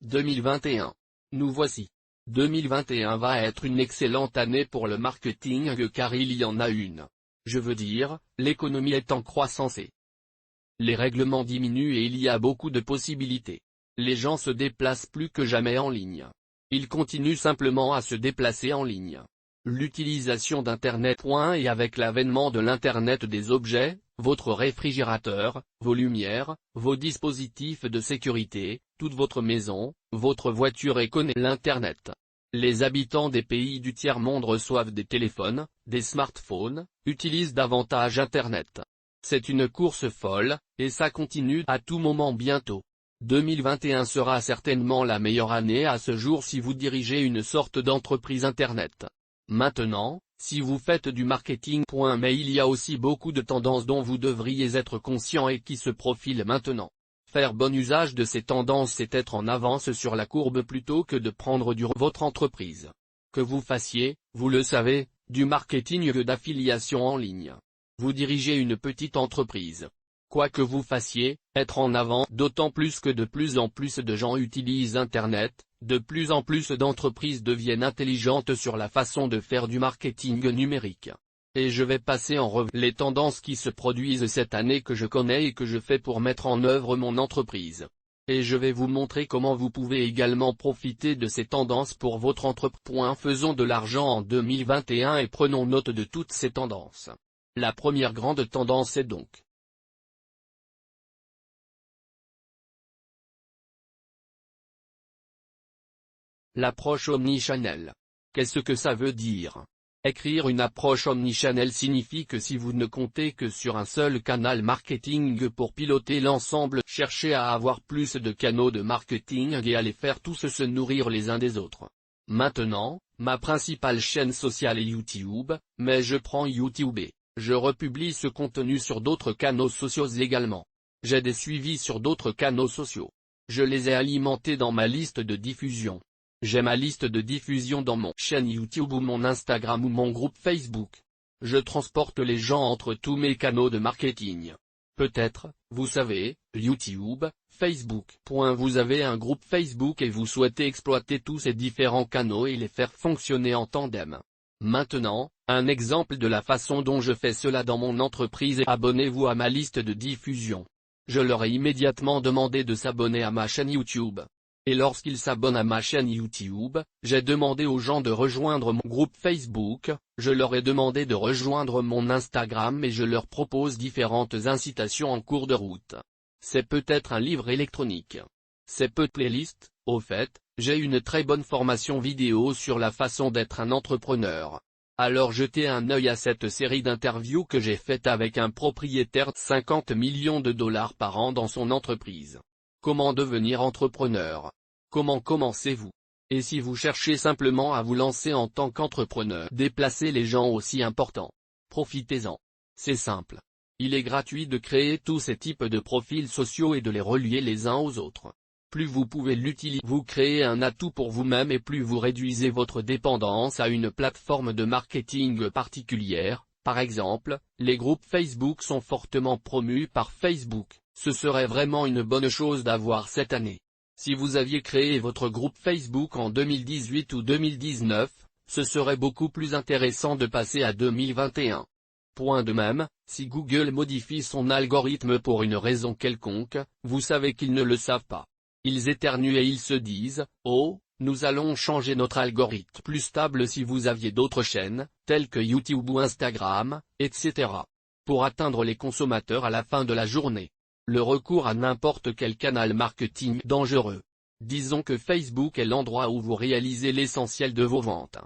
2021. Nous voici. 2021 va être une excellente année pour le marketing car il y en a une. Je veux dire, l'économie est en croissance et les règlements diminuent et il y a beaucoup de possibilités. Les gens se déplacent plus que jamais en ligne. Ils continuent simplement à se déplacer en ligne. L'utilisation d'Internet. Et avec l'avènement de l'Internet des objets, votre réfrigérateur, vos lumières, vos dispositifs de sécurité, toute votre maison, votre voiture et connaît l'Internet. Les habitants des pays du tiers-monde reçoivent des téléphones, des smartphones, utilisent davantage Internet. C'est une course folle, et ça continue à tout moment bientôt. 2021 sera certainement la meilleure année à ce jour si vous dirigez une sorte d'entreprise Internet. Maintenant, si vous faites du marketing. Mais il y a aussi beaucoup de tendances dont vous devriez être conscient et qui se profilent maintenant. Faire bon usage de ces tendances c'est être en avance sur la courbe plutôt que de prendre votre entreprise. Que vous fassiez, vous le savez, du marketing d'affiliation en ligne. Vous dirigez une petite entreprise. Quoi que vous fassiez, être en avant, d'autant plus que de plus en plus de gens utilisent Internet, de plus en plus d'entreprises deviennent intelligentes sur la façon de faire du marketing numérique. Et je vais passer en revue les tendances qui se produisent cette année que je connais et que je fais pour mettre en œuvre mon entreprise. Et je vais vous montrer comment vous pouvez également profiter de ces tendances pour votre entreprise. Faisons de l'argent en 2021 et prenons note de toutes ces tendances. La première grande tendance est donc l'approche omnichannel. Qu'est-ce que ça veut dire? Écrire une approche omnichannel signifie que si vous ne comptez que sur un seul canal marketing pour piloter l'ensemble, cherchez à avoir plus de canaux de marketing et à les faire tous se nourrir les uns des autres. Maintenant, ma principale chaîne sociale est YouTube, mais je prends YouTube et je republie ce contenu sur d'autres canaux sociaux également. J'ai des suivis sur d'autres canaux sociaux. Je les ai alimentés dans ma liste de diffusion. J'ai ma liste de diffusion dans mon chaîne YouTube ou mon Instagram ou mon groupe Facebook. Je transporte les gens entre tous mes canaux de marketing. Peut-être, vous savez, YouTube, Facebook. Vous avez un groupe Facebook et vous souhaitez exploiter tous ces différents canaux et les faire fonctionner en tandem. Maintenant, un exemple de la façon dont je fais cela dans mon entreprise est abonnez-vous à ma liste de diffusion. Je leur ai immédiatement demandé de s'abonner à ma chaîne YouTube. Et lorsqu'ils s'abonnent à ma chaîne YouTube, j'ai demandé aux gens de rejoindre mon groupe Facebook, je leur ai demandé de rejoindre mon Instagram et je leur propose différentes incitations en cours de route. C'est peut-être un livre électronique. C'est peut-être playlist, au fait, j'ai une très bonne formation vidéo sur la façon d'être un entrepreneur. Alors jetez un œil à cette série d'interviews que j'ai faite avec un propriétaire de 50 millions de dollars par an dans son entreprise. Comment devenir entrepreneur? Comment commencez-vous? Et si vous cherchez simplement à vous lancer en tant qu'entrepreneur, déplacez les gens aussi importants. Profitez-en. C'est simple. Il est gratuit de créer tous ces types de profils sociaux et de les relier les uns aux autres. Plus vous pouvez l'utiliser, vous créez un atout pour vous-même et plus vous réduisez votre dépendance à une plateforme de marketing particulière. Par exemple, les groupes Facebook sont fortement promus par Facebook. Ce serait vraiment une bonne chose d'avoir cette année. Si vous aviez créé votre groupe Facebook en 2018 ou 2019, ce serait beaucoup plus intéressant de passer à 2021. Point de même, si Google modifie son algorithme pour une raison quelconque, vous savez qu'ils ne le savent pas. Ils éternuent et ils se disent « Oh, nous allons changer notre algorithme plus stable si vous aviez d'autres chaînes, telles que YouTube ou Instagram, etc. » pour atteindre les consommateurs à la fin de la journée. Le recours à n'importe quel canal marketing dangereux. Disons que Facebook est l'endroit où vous réalisez l'essentiel de vos ventes.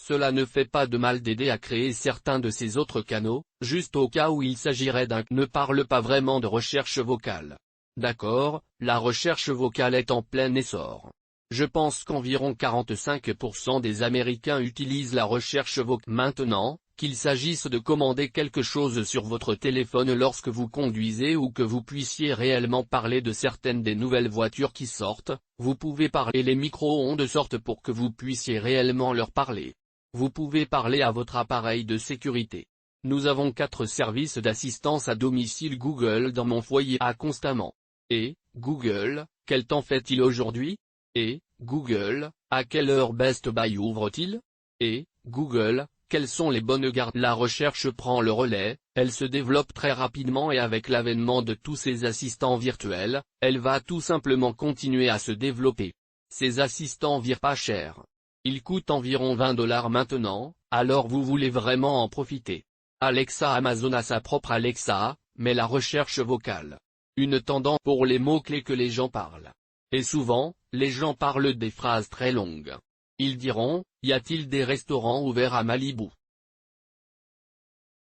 Cela ne fait pas de mal d'aider à créer certains de ces autres canaux, juste au cas où il s'agirait d'un ne parle pas vraiment de recherche vocale. D'accord, la recherche vocale est en plein essor. Je pense qu'environ 45% des Américains utilisent la recherche vocale. Maintenant, qu'il s'agisse de commander quelque chose sur votre téléphone lorsque vous conduisez ou que vous puissiez réellement parler de certaines des nouvelles voitures qui sortent, vous pouvez parler. Les micro-ondes sortent pour que vous puissiez réellement leur parler. Vous pouvez parler à votre appareil de sécurité. Nous avons 4 services d'assistance à domicile Google dans mon foyer constamment. Et, Google, quel temps fait-il aujourd'hui? Et, Google, à quelle heure Best Buy ouvre-t-il? Et, Google, quelles sont les bonnes gardes? La recherche prend le relais, elle se développe très rapidement et avec l'avènement de tous ces assistants virtuels, elle va tout simplement continuer à se développer. Ces assistants virent pas cher. Ils coûtent environ 20 $ maintenant, alors vous voulez vraiment en profiter. Alexa. Amazon a sa propre Alexa, mais la recherche vocale. Une tendance pour les mots-clés que les gens parlent. Et souvent, les gens parlent des phrases très longues. Ils diront, y a-t-il des restaurants ouverts à Malibu?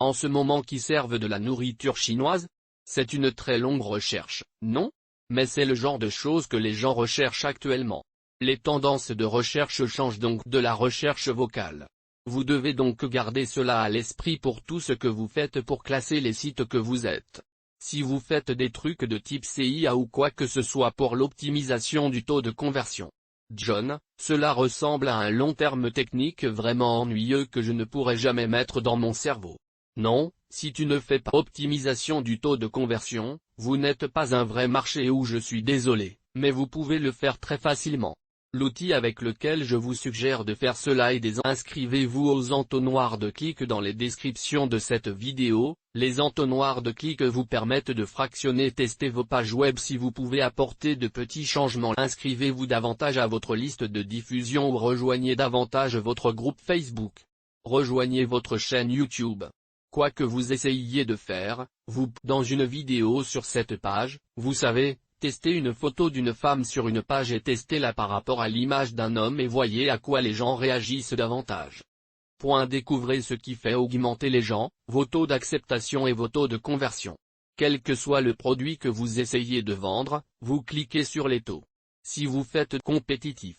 En ce moment qui servent de la nourriture chinoise? C'est une très longue recherche, non? Mais c'est le genre de choses que les gens recherchent actuellement. Les tendances de recherche changent donc de la recherche vocale. Vous devez donc garder cela à l'esprit pour tout ce que vous faites pour classer les sites que vous êtes. Si vous faites des trucs de type CIA ou quoi que ce soit pour l'optimisation du taux de conversion. John, cela ressemble à un long terme technique vraiment ennuyeux que je ne pourrais jamais mettre dans mon cerveau. Non, si tu ne fais pas optimisation du taux de conversion, vous n'êtes pas un vrai marché où je suis désolé, mais vous pouvez le faire très facilement. L'outil avec lequel je vous suggère de faire cela est inscrivez-vous aux entonnoirs de clics dans les descriptions de cette vidéo. Les entonnoirs de clics vous permettent de fractionner tester vos pages web si vous pouvez apporter de petits changements. Inscrivez-vous davantage à votre liste de diffusion ou rejoignez davantage votre groupe Facebook. Rejoignez votre chaîne YouTube. Quoi que vous essayiez de faire, dans une vidéo sur cette page, vous savez, testez une photo d'une femme sur une page et testez-la par rapport à l'image d'un homme et voyez à quoi les gens réagissent davantage. Découvrez ce qui fait augmenter les gens, vos taux d'acceptation et vos taux de conversion. Quel que soit le produit que vous essayez de vendre, vous cliquez sur les taux. Si vous faites compétitif.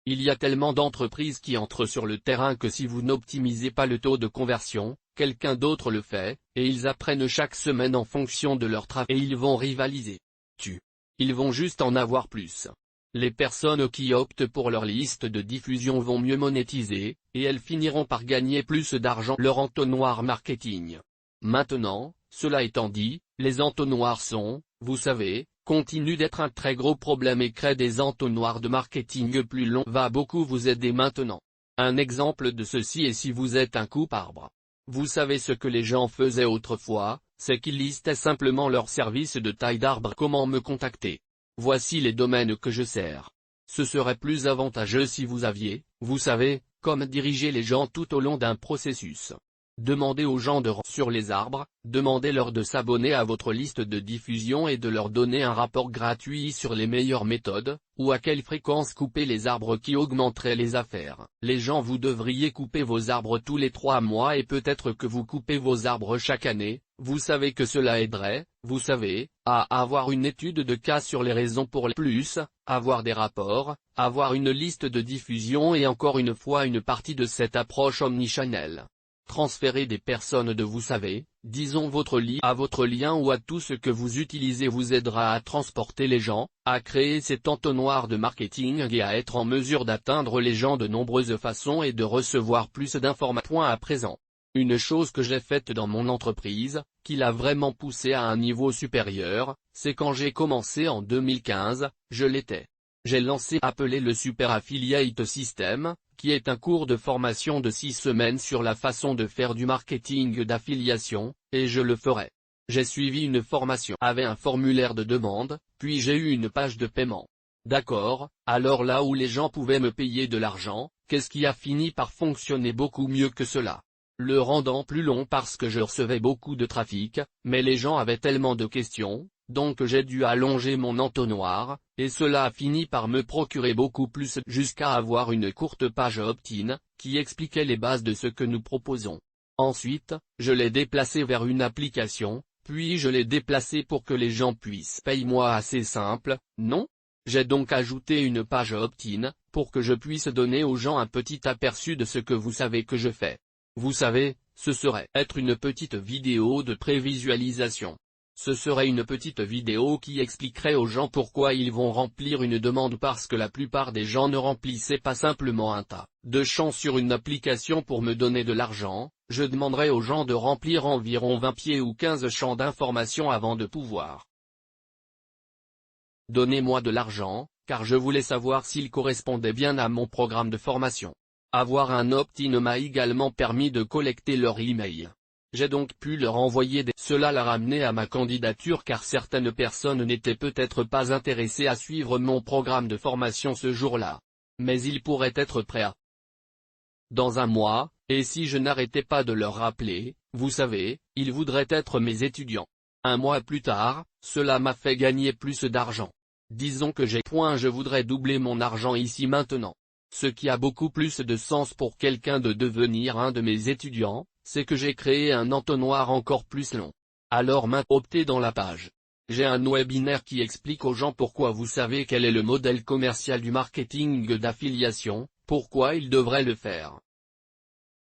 Il y a tellement d'entreprises qui entrent sur le terrain que si vous n'optimisez pas le taux de conversion, quelqu'un d'autre le fait, et ils apprennent chaque semaine en fonction de leur travail et ils vont rivaliser. Ils vont juste en avoir plus. Les personnes qui optent pour leur liste de diffusion vont mieux monétiser, et elles finiront par gagner plus d'argent. Leur entonnoir marketing. Maintenant, cela étant dit, les entonnoirs sont, vous savez, continuent d'être un très gros problème et créer des entonnoirs de marketing plus longs va beaucoup vous aider maintenant. Un exemple de ceci est si vous êtes un coupe-arbre. Vous savez ce que les gens faisaient autrefois, c'est qu'ils listaient simplement leur service de taille d'arbre. Comment me contacter? Voici les domaines que je sers. Ce serait plus avantageux si vous aviez, vous savez, comme diriger les gens tout au long d'un processus. Demandez aux gens de sur les arbres, demandez-leur de s'abonner à votre liste de diffusion et de leur donner un rapport gratuit sur les meilleures méthodes, ou à quelle fréquence couper les arbres qui augmenteraient les affaires. Les gens, vous devriez couper vos arbres tous les 3 mois et peut-être que vous coupez vos arbres chaque année, vous savez que cela aiderait, vous savez, à avoir une étude de cas sur les raisons pour les plus, avoir des rapports, avoir une liste de diffusion et encore une fois une partie de cette approche omnichannel. Transférer des personnes de vous savez, disons votre lien à votre lien ou à tout ce que vous utilisez vous aidera à transporter les gens, à créer cet entonnoir de marketing et à être en mesure d'atteindre les gens de nombreuses façons et de recevoir plus d'informations. À présent, une chose que j'ai faite dans mon entreprise, qui l'a vraiment poussé à un niveau supérieur, c'est quand j'ai commencé en 2015, j'ai lancé appelé le Super Affiliate System, qui est un cours de formation de 6 semaines sur la façon de faire du marketing d'affiliation, et je le ferai. J'ai suivi une formation avec un formulaire de demande, puis j'ai eu une page de paiement. D'accord, alors là où les gens pouvaient me payer de l'argent, qu'est-ce qui a fini par fonctionner beaucoup mieux que cela? Le rendant plus long parce que je recevais beaucoup de trafic, mais les gens avaient tellement de questions, donc j'ai dû allonger mon entonnoir, et cela a fini par me procurer beaucoup plus jusqu'à avoir une courte page opt-in, qui expliquait les bases de ce que nous proposons. Ensuite, je l'ai déplacé vers une application, puis je l'ai déplacé pour que les gens puissent payer moi assez simple, non? J'ai donc ajouté une page opt-in, pour que je puisse donner aux gens un petit aperçu de ce que vous savez que je fais. Vous savez, ce serait être une petite vidéo de prévisualisation. Ce serait une petite vidéo qui expliquerait aux gens pourquoi ils vont remplir une demande parce que la plupart des gens ne remplissaient pas simplement un tas de champs sur une application pour me donner de l'argent, je demanderais aux gens de remplir environ 20 pieds ou 15 champs d'information avant de pouvoir. Donnez-moi de l'argent, car je voulais savoir s'il correspondait bien à mon programme de formation. Avoir un opt-in m'a également permis de collecter leur email. J'ai donc pu leur envoyer des... Cela l'a ramené à ma candidature car certaines personnes n'étaient peut-être pas intéressées à suivre mon programme de formation ce jour-là. Mais ils pourraient être prêts à... Dans un mois, et si je n'arrêtais pas de leur rappeler, vous savez, ils voudraient être mes étudiants. Un mois plus tard, cela m'a fait gagner plus d'argent. Disons que je voudrais doubler mon argent ici maintenant. Ce qui a beaucoup plus de sens pour quelqu'un de devenir un de mes étudiants, c'est que j'ai créé un entonnoir encore plus long. Alors optez dans la page. J'ai un webinaire qui explique aux gens pourquoi vous savez quel est le modèle commercial du marketing d'affiliation, pourquoi ils devraient le faire.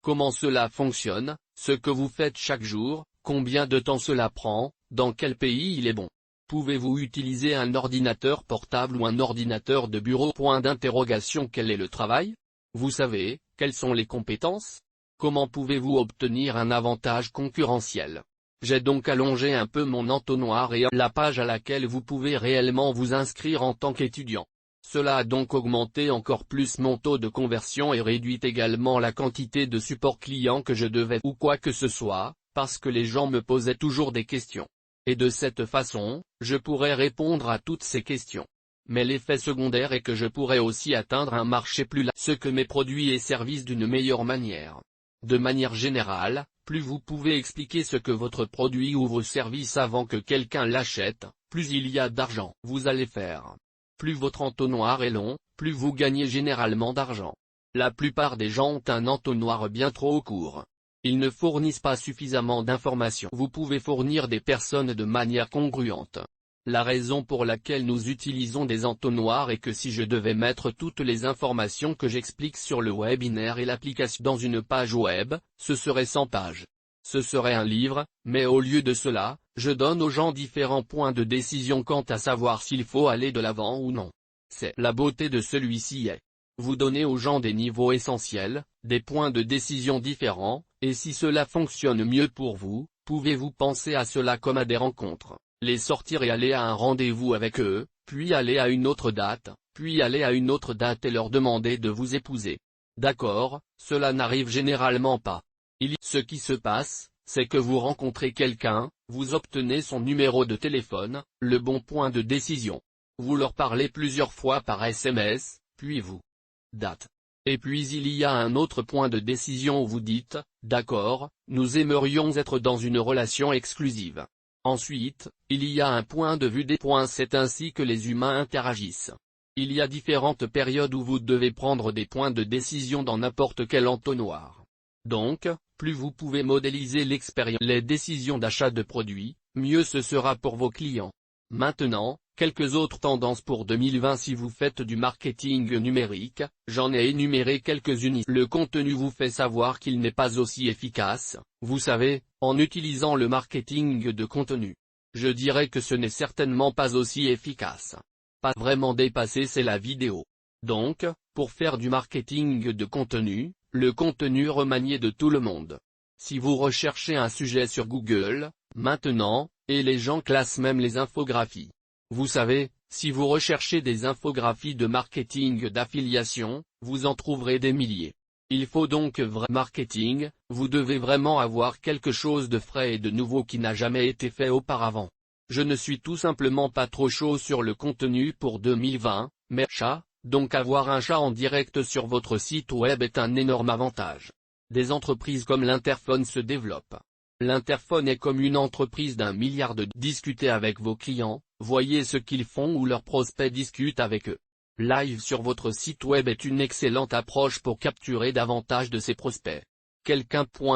Comment cela fonctionne, ce que vous faites chaque jour, combien de temps cela prend, dans quel pays il est bon. Pouvez-vous utiliser un ordinateur portable ou un ordinateur de bureau? Point d'interrogation. Quel est le travail? Vous savez, quelles sont les compétences? Comment pouvez-vous obtenir un avantage concurrentiel? J'ai donc allongé un peu mon entonnoir et la page à laquelle vous pouvez réellement vous inscrire en tant qu'étudiant. Cela a donc augmenté encore plus mon taux de conversion et réduit également la quantité de support client que je devais ou quoi que ce soit, parce que les gens me posaient toujours des questions. Et de cette façon, je pourrais répondre à toutes ces questions. Mais l'effet secondaire est que je pourrais aussi atteindre un marché plus large, ce que mes produits et services d'une meilleure manière. De manière générale, plus vous pouvez expliquer ce que votre produit ou vos services avant que quelqu'un l'achète, plus il y a d'argent vous allez faire. Plus votre entonnoir est long, plus vous gagnez généralement d'argent. La plupart des gens ont un entonnoir bien trop court. Ils ne fournissent pas suffisamment d'informations. Vous pouvez fournir des personnes de manière congruente. La raison pour laquelle nous utilisons des entonnoirs est que si je devais mettre toutes les informations que j'explique sur le webinaire et l'application dans une page web, ce serait 100 pages. Ce serait un livre, mais au lieu de cela, je donne aux gens différents points de décision quant à savoir s'il faut aller de l'avant ou non. C'est la beauté de celui-ci est. Vous donnez aux gens des niveaux essentiels, des points de décision différents, et si cela fonctionne mieux pour vous, pouvez-vous penser à cela comme à des rencontres, les sortir et aller à un rendez-vous avec eux, puis aller à une autre date, puis aller à une autre date et leur demander de vous épouser. D'accord, cela n'arrive généralement pas. Ce qui se passe, c'est que vous rencontrez quelqu'un, vous obtenez son numéro de téléphone, le bon point de décision. Vous leur parlez plusieurs fois par SMS, puis vous date. Et puis il y a un autre point de décision où vous dites, d'accord, nous aimerions être dans une relation exclusive. Ensuite, il y a un point de vue des points, c'est ainsi que les humains interagissent. Il y a différentes périodes où vous devez prendre des points de décision dans n'importe quel entonnoir. Donc, plus vous pouvez modéliser l'expérience, les décisions d'achat de produits, mieux ce sera pour vos clients. Maintenant, quelques autres tendances pour 2020. Si vous faites du marketing numérique, j'en ai énuméré quelques-unes. Le contenu vous fait savoir qu'il n'est pas aussi efficace, vous savez, en utilisant le marketing de contenu. Je dirais que ce n'est certainement pas aussi efficace. Pas vraiment dépassé, c'est la vidéo. Donc, pour faire du marketing de contenu, le contenu remanié de tout le monde. Si vous recherchez un sujet sur Google, maintenant, et les gens classent même les infographies. Vous savez, si vous recherchez des infographies de marketing d'affiliation, vous en trouverez des milliers. Il faut donc vrai marketing, vous devez vraiment avoir quelque chose de frais et de nouveau qui n'a jamais été fait auparavant. Je ne suis tout simplement pas trop chaud sur le contenu pour 2020, mais donc avoir un chat en direct sur votre site web est un énorme avantage. Des entreprises comme l'Interphone se développent. L'Interphone est comme une entreprise d'1 milliard de discuter avec vos clients, voyez ce qu'ils font ou leurs prospects discutent avec eux. Live sur votre site web est une excellente approche pour capturer davantage de ces prospects.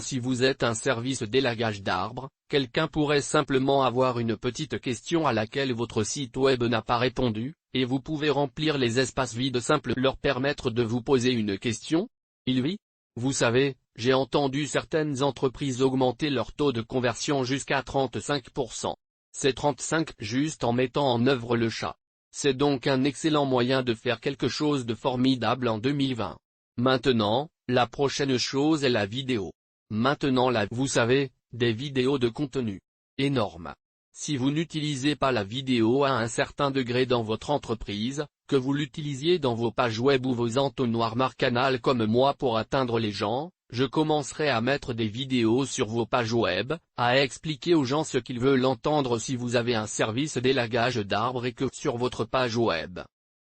Si vous êtes un service d'élagage d'arbres, quelqu'un pourrait simplement avoir une petite question à laquelle votre site web n'a pas répondu, et vous pouvez remplir les espaces vides simples, leur permettre de vous poser une question. Oui. Vous savez, j'ai entendu certaines entreprises augmenter leur taux de conversion jusqu'à 35%. C'est 35 juste en mettant en œuvre le chat. C'est donc un excellent moyen de faire quelque chose de formidable en 2020. Maintenant, la prochaine chose est la vidéo. Maintenant vous savez, des vidéos de contenu énorme. Si vous n'utilisez pas la vidéo à un certain degré dans votre entreprise, que vous l'utilisiez dans vos pages web ou vos entonnoirs MarCanal comme moi pour atteindre les gens, je commencerai à mettre des vidéos sur vos pages web, à expliquer aux gens ce qu'ils veulent entendre si vous avez un service d'élagage d'arbres et que sur votre page web.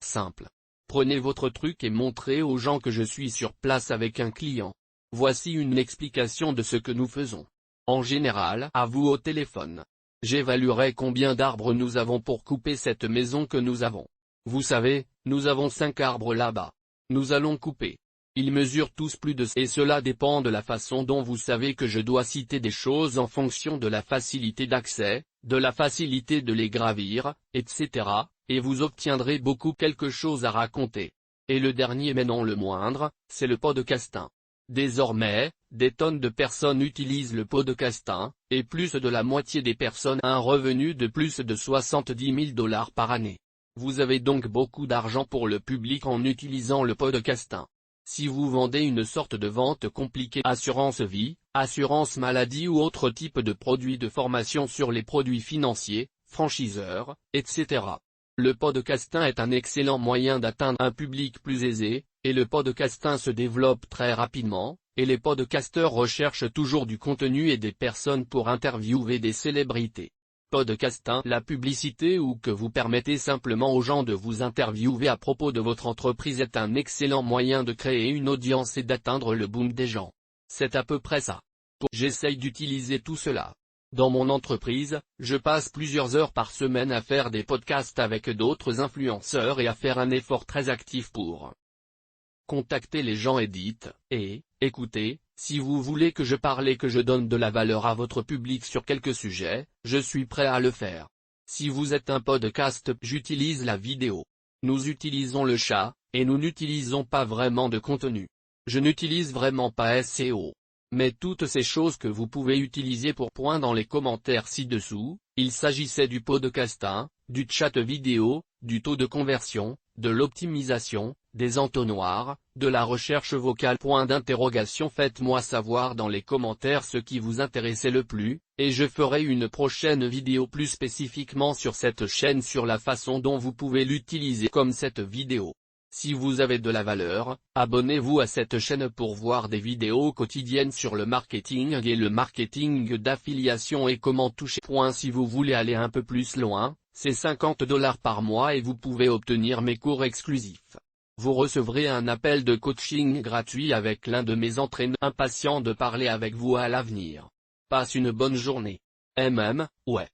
Simple. Prenez votre truc et montrez aux gens que je suis sur place avec un client. Voici une explication de ce que nous faisons. En général, à vous au téléphone. J'évaluerai combien d'arbres nous avons pour couper cette maison que nous avons. Vous savez, nous avons 5 arbres là-bas. Nous allons couper. Ils mesurent tous plus de et cela dépend de la façon dont vous savez que je dois citer des choses en fonction de la facilité d'accès, de la facilité de les gravir, etc., et vous obtiendrez quelque chose à raconter. Et le dernier mais non le moindre, c'est le podcasting. Désormais, des tonnes de personnes utilisent le podcasting, et plus de la moitié des personnes a un revenu de plus de 70 000 $ par année. Vous avez donc beaucoup d'argent pour le public en utilisant le podcasting. Si vous vendez une sorte de vente compliquée, assurance vie, assurance maladie ou autre type de produit de formation sur les produits financiers, franchiseurs, etc. Le podcasting est un excellent moyen d'atteindre un public plus aisé, et le podcasting se développe très rapidement, et les podcasteurs recherchent toujours du contenu et des personnes pour interviewer des célébrités. Podcasting, la publicité ou que vous permettez simplement aux gens de vous interviewer à propos de votre entreprise est un excellent moyen de créer une audience et d'atteindre le boom des gens. C'est à peu près ça. J'essaye d'utiliser tout cela. Dans mon entreprise, je passe plusieurs heures par semaine à faire des podcasts avec d'autres influenceurs et à faire un effort très actif pour contacter les gens et dites, écoutez, si vous voulez que je parle et que je donne de la valeur à votre public sur quelques sujets, je suis prêt à le faire. Si vous êtes un podcast, j'utilise la vidéo. Nous utilisons le chat, et nous n'utilisons pas vraiment de contenu. Je n'utilise vraiment pas SEO. Mais toutes ces choses que vous pouvez utiliser pour point dans les commentaires ci-dessous, il s'agissait du podcasting, du chat vidéo, du taux de conversion, de l'optimisation, des entonnoirs, de la recherche vocale. Faites-moi savoir dans les commentaires ce qui vous intéressait le plus, et je ferai une prochaine vidéo plus spécifiquement sur cette chaîne sur la façon dont vous pouvez l'utiliser comme cette vidéo. Si vous avez de la valeur, abonnez-vous à cette chaîne pour voir des vidéos quotidiennes sur le marketing et le marketing d'affiliation et comment toucher. Si vous voulez aller un peu plus loin, c'est 50 $ par mois et vous pouvez obtenir mes cours exclusifs. Vous recevrez un appel de coaching gratuit avec l'un de mes entraîneurs impatients de parler avec vous à l'avenir. Passe une bonne journée. Ouais.